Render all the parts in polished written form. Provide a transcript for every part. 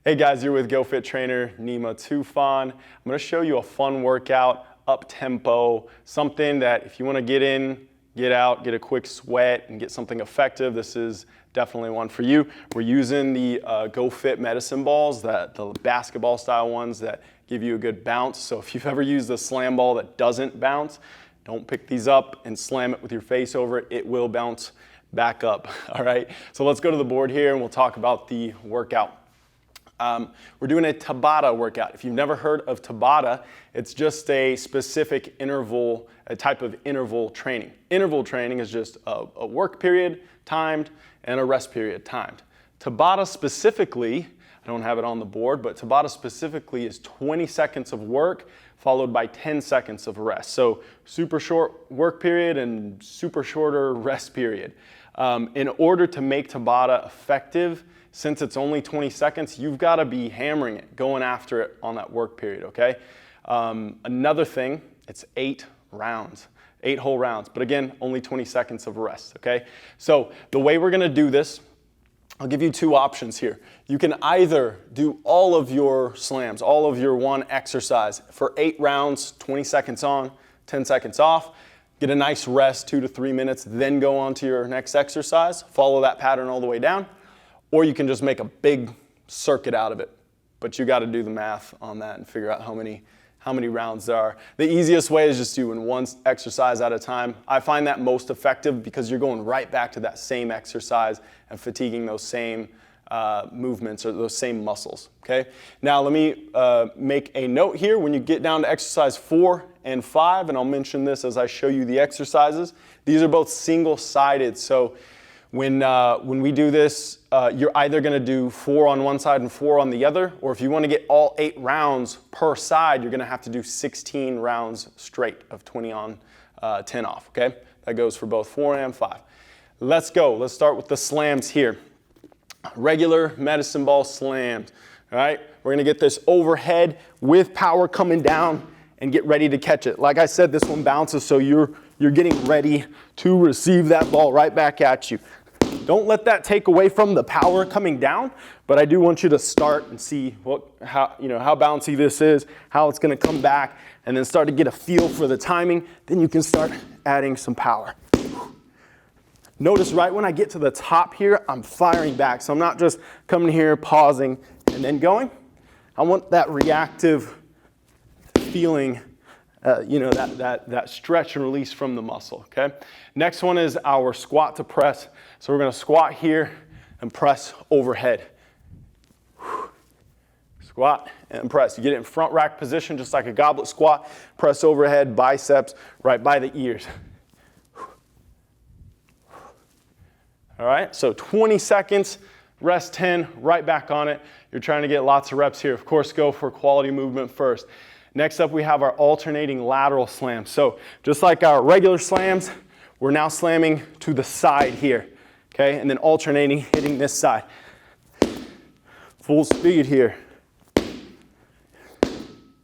Hey guys, you're with GoFit trainer Nima Tufan. I'm going to show you a fun workout, up-tempo, something that if you want to get in, get out, get a quick sweat, and get something effective, this is definitely one for you. We're using the GoFit medicine balls, the basketball style ones that give you a good bounce. So if you've ever used a slam ball that doesn't bounce, don't pick these up and slam it with your face over it. It will bounce back up, all right? So let's go to the board here and we'll talk about the workout. We're doing a Tabata workout. If you've never heard of Tabata, it's just a specific interval, a type of interval training. Interval training is just a work period timed and a rest period timed. Tabata specifically, I don't have it on the board, but Tabata specifically is 20 seconds of work followed by 10 seconds of rest. So super short work period and super shorter rest period. In order to make Tabata effective, since it's only 20 seconds, you've got to be hammering it, going after it on that work period, okay? Another thing, it's 8 rounds, 8 whole rounds, but again, only 20 seconds of rest, okay? So the way we're gonna do this, I'll give you 2 options here. You can either do all of your slams, all of your one exercise for 8 rounds, 20 seconds on, 10 seconds off, get a nice rest, 2 to 3 minutes, then go on to your next exercise, follow that pattern all the way down. Or you can just make a big circuit out of it. But you got to do the math on that and figure out how many rounds there are. The easiest way is just doing one exercise at a time. I find that most effective because you're going right back to that same exercise and fatiguing those same movements or those same muscles, okay? Now let me make a note here. When you get down to exercise 4 and 5, and I'll mention this as I show you the exercises, these are both single-sided. So when we do this, you're either going to do 4 on one side and 4 on the other, or if you want to get all 8 rounds per side, you're going to have to do 16 rounds straight of 20 on, 10 off, okay? That goes for both 4 and 5. Let's go. Let's start with the slams here. Regular medicine ball slams, all right? We're going to get this overhead with power coming down and get ready to catch it. Like I said, this one bounces, so you're getting ready to receive that ball right back at you. Don't let that take away from the power coming down, but I do want you to start and see how bouncy this is, how it's going to come back, and then start to get a feel for the timing. Then you can start adding some power. Notice right when I get to the top here, I'm firing back. So I'm not just coming here, pausing, and then going. I want that reactive feeling, that stretch and release from the muscle, okay? Next one is our squat to press. So we're gonna squat here and press overhead. Squat and press. You get it in front rack position, just like a goblet squat. Press overhead, biceps, right by the ears. All right, so 20 seconds, rest 10, right back on it. You're trying to get lots of reps here. Of course, go for quality movement first. Next up, we have our alternating lateral slams. So just like our regular slams, we're now slamming to the side here, okay? And then alternating, hitting this side. Full speed here.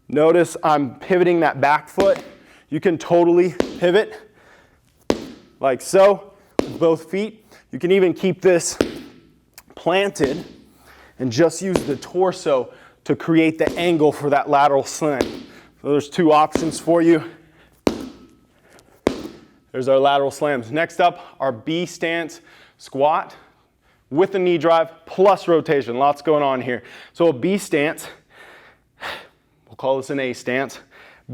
Notice I'm pivoting that back foot. You can totally pivot like so with both feet. You can even keep this planted and just use the torso to create the angle for that lateral slam. So there's 2 options for you. There's our lateral slams. Next up, our B stance squat with a knee drive plus rotation. Lots going on here. So a B stance, we'll call this an A stance.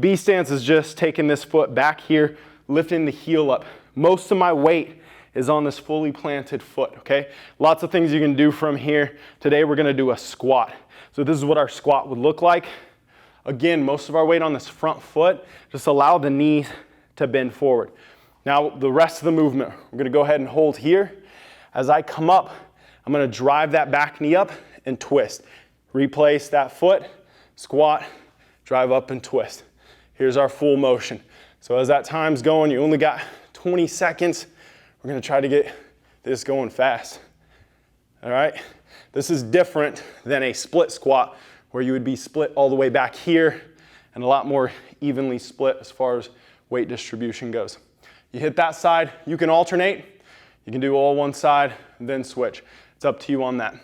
B stance is just taking this foot back here, lifting the heel up. Most of my weight is on this fully planted foot, okay? Lots of things you can do from here. Today we're gonna do a squat. So this is what our squat would look like. Again, most of our weight on this front foot, just allow the knee to bend forward. Now, the rest of the movement, we're gonna go ahead and hold here. As I come up, I'm gonna drive that back knee up and twist. Replace that foot, squat, drive up and twist. Here's our full motion. So as that time's going, you only got 20 seconds. We're gonna try to get this going fast, all right? This is different than a split squat where you would be split all the way back here and a lot more evenly split as far as weight distribution goes. You hit that side, you can alternate. You can do all one side, then switch. It's up to you on that.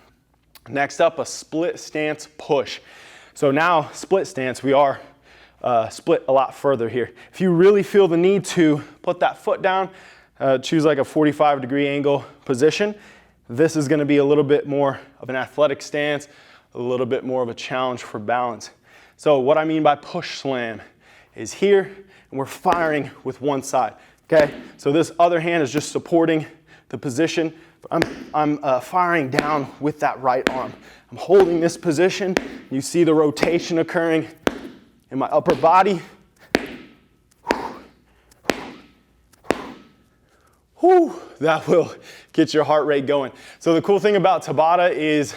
Next up, a split stance push. So now, split stance, we are split a lot further here. If you really feel the need to put that foot down, choose like a 45-degree angle position. This is gonna be a little bit more of an athletic stance, a little bit more of a challenge for balance. So what I mean by push slam is here, and we're firing with one side, okay? So this other hand is just supporting the position. I'm firing down with that right arm. I'm holding this position. You see the rotation occurring in my upper body. Whew, that will get your heart rate going. So the cool thing about Tabata is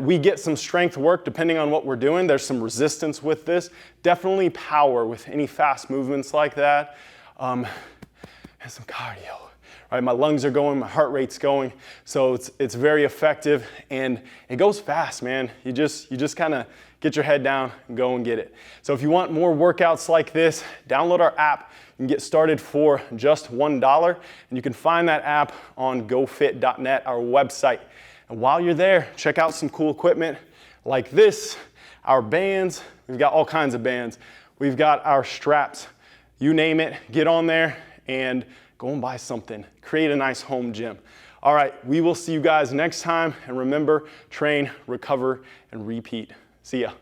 we get some strength work depending on what we're doing. There's some resistance with this. Definitely power with any fast movements like that. And some cardio. Right, my lungs are going, my heart rate's going, so it's very effective, and it goes fast, man. You just kind of get your head down and go and get it. So if you want more workouts like this, download our app. You can get started for just $1, and you can find that app on GoFit.net, our website. And while you're there, check out some cool equipment like this, our bands. We've got all kinds of bands. We've got our straps. You name it, get on there and go and buy something. Create a nice home gym. All right, we will see you guys next time. And remember, train, recover, and repeat. See ya.